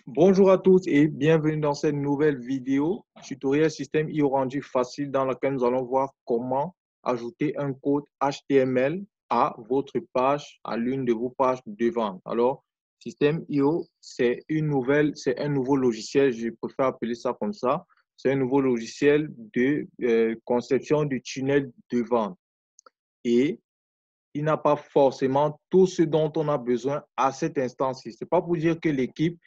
Bonjour à tous et bienvenue dans cette nouvelle vidéo tutoriel système IO rendu facile dans laquelle nous allons voir comment ajouter un code HTML à votre page, à l'une de vos pages de vente. Alors, système IO, c'est un nouveau logiciel, je préfère appeler ça comme ça. C'est un nouveau logiciel de conception du tunnel de vente. Et il n'a pas forcément tout ce dont on a besoin à cet instant-ci. Ce n'est pas pour dire que l'équipe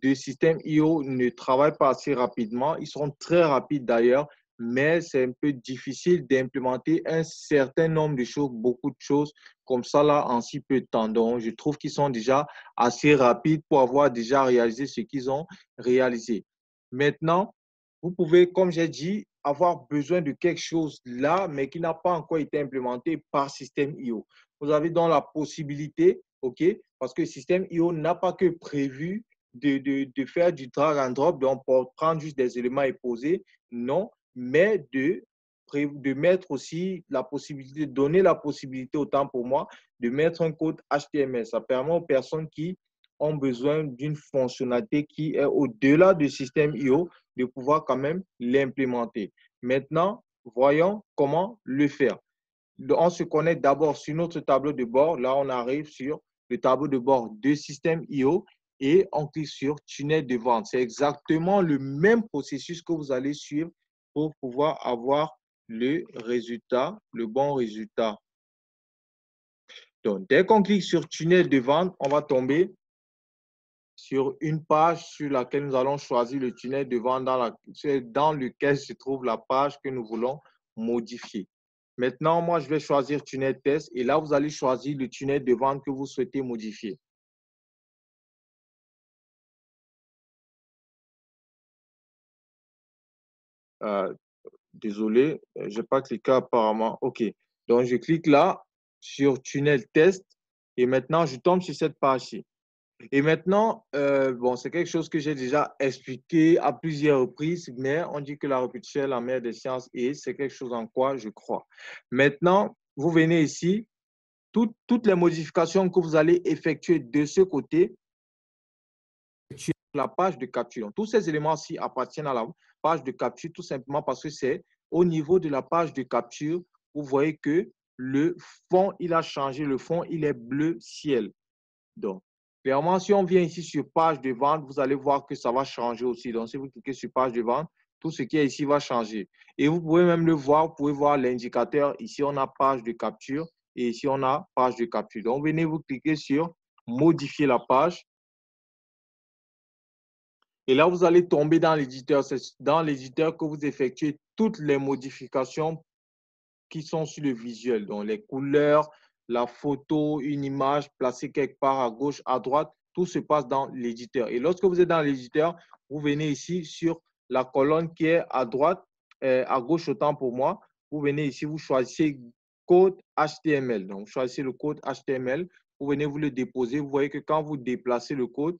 de système IO ne travaille pas assez rapidement. Ils sont très rapides d'ailleurs, mais c'est un peu difficile d'implémenter un certain nombre de choses, beaucoup de choses comme ça là en si peu de temps. Donc, je trouve qu'ils sont déjà assez rapides pour avoir déjà réalisé ce qu'ils ont réalisé. Maintenant, vous pouvez, comme j'ai dit, avoir besoin de quelque chose là, mais qui n'a pas encore été implémenté par système IO. Vous avez donc la possibilité, OK, parce que le système IO n'a pas que prévu de faire du drag and drop, donc pour prendre juste des éléments et poser, non, mais de mettre aussi la possibilité, de donner la possibilité, autant pour moi, de mettre un code HTML. Ça permet aux personnes qui ont besoin d'une fonctionnalité qui est au-delà du système IO de pouvoir quand même l'implémenter. Maintenant, voyons comment le faire. On se connecte d'abord sur notre tableau de bord. Là, on arrive sur le tableau de bord de système IO et on clique sur tunnel de vente. C'est exactement le même processus que vous allez suivre pour pouvoir avoir le résultat, le bon résultat. Donc, dès qu'on clique sur tunnel de vente, on va tomber sur une page sur laquelle nous allons choisir le tunnel de vente dans lequel se trouve la page que nous voulons modifier. Maintenant, moi, je vais choisir tunnel test et là, vous allez choisir le tunnel de vente que vous souhaitez modifier. Euh, Désolé, je n'ai pas cliqué apparemment. OK. Donc, je clique là sur tunnel test et maintenant, je tombe sur cette page-ci. Et maintenant, bon, c'est quelque chose que j'ai déjà expliqué à plusieurs reprises, mais on dit que la répétition est la mère des sciences et c'est quelque chose en quoi je crois. Maintenant, vous venez ici, toutes les modifications que vous allez effectuer de ce côté, sur la page de capture. Tous ces éléments-ci appartiennent à la page de capture tout simplement parce que c'est au niveau de la page de capture, vous voyez que le fond, il a changé. Le fond, il est bleu ciel. Donc, clairement, si on vient ici sur page de vente, vous allez voir que ça va changer aussi. Donc, si vous cliquez sur page de vente, tout ce qui est ici va changer. Et vous pouvez même le voir, vous pouvez voir l'indicateur. Ici, on a page de capture et ici, on a page de capture. Donc, venez vous cliquer sur modifier la page. Et là, vous allez tomber dans l'éditeur. C'est dans l'éditeur que vous effectuez toutes les modifications qui sont sur le visuel. Donc, les couleurs, la photo, une image placée quelque part à gauche, à droite, tout se passe dans l'éditeur. Et lorsque vous êtes dans l'éditeur, vous venez ici sur la colonne qui est à droite, à gauche autant pour moi. Vous venez ici, vous choisissez code HTML. Donc, vous choisissez le code HTML. Vous venez vous le déposer. Vous voyez que quand vous déplacez le code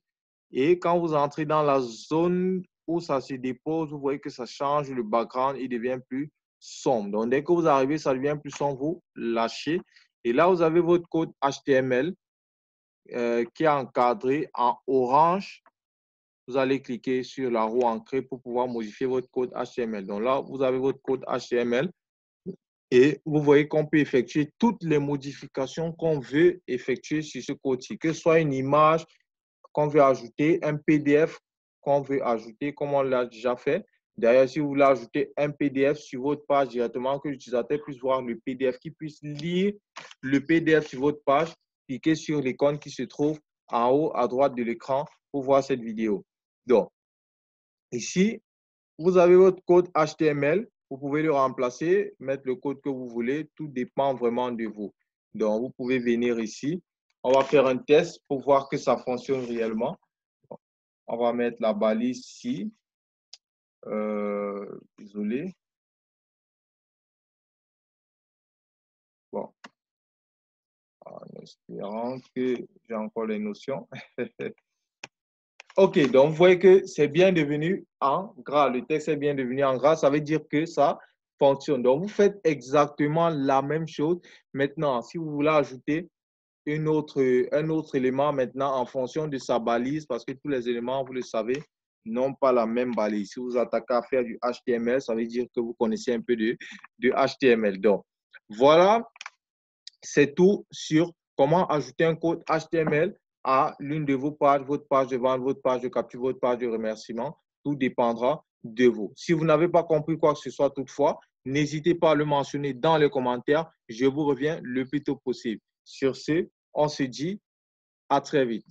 et quand vous entrez dans la zone où ça se dépose, vous voyez que ça change le background, il devient plus sombre. Donc, dès que vous arrivez, ça devient plus sombre, vous lâchez. Et là, vous avez votre code HTML qui est encadré en orange. Vous allez cliquer sur la roue ancrée pour pouvoir modifier votre code HTML. Donc là, vous avez votre code HTML et vous voyez qu'on peut effectuer toutes les modifications qu'on veut effectuer sur ce code-ci, que ce soit une image qu'on veut ajouter, un PDF qu'on veut ajouter, comme on l'a déjà fait. D'ailleurs, si vous voulez ajouter un PDF sur votre page directement, que l'utilisateur puisse voir le PDF, qu'il puisse lire le PDF sur votre page, cliquez sur l'icône qui se trouve en haut à droite de l'écran pour voir cette vidéo. Donc, ici, vous avez votre code HTML. Vous pouvez le remplacer, mettre le code que vous voulez. Tout dépend vraiment de vous. Donc, vous pouvez venir ici. On va faire un test pour voir que ça fonctionne réellement. On va mettre la balise ici. Désolé. Bon, en espérant que j'ai encore les notions. OK, donc vous voyez que c'est bien devenu en gras. Le texte est bien devenu en gras. Ça veut dire que ça fonctionne. Donc, vous faites exactement la même chose. Maintenant, si vous voulez ajouter un autre élément maintenant en fonction de sa balise, parce que tous les éléments, vous le savez, n'ont pas la même balise. Si vous attaquez à faire du HTML, ça veut dire que vous connaissez un peu de HTML. Donc, voilà, c'est tout sur comment ajouter un code HTML à l'une de vos pages, votre page de vente, votre page de capture, votre page de remerciement. Tout dépendra de vous. Si vous n'avez pas compris quoi que ce soit toutefois, n'hésitez pas à le mentionner dans les commentaires. Je vous reviens le plus tôt possible. Sur ce, on se dit à très vite.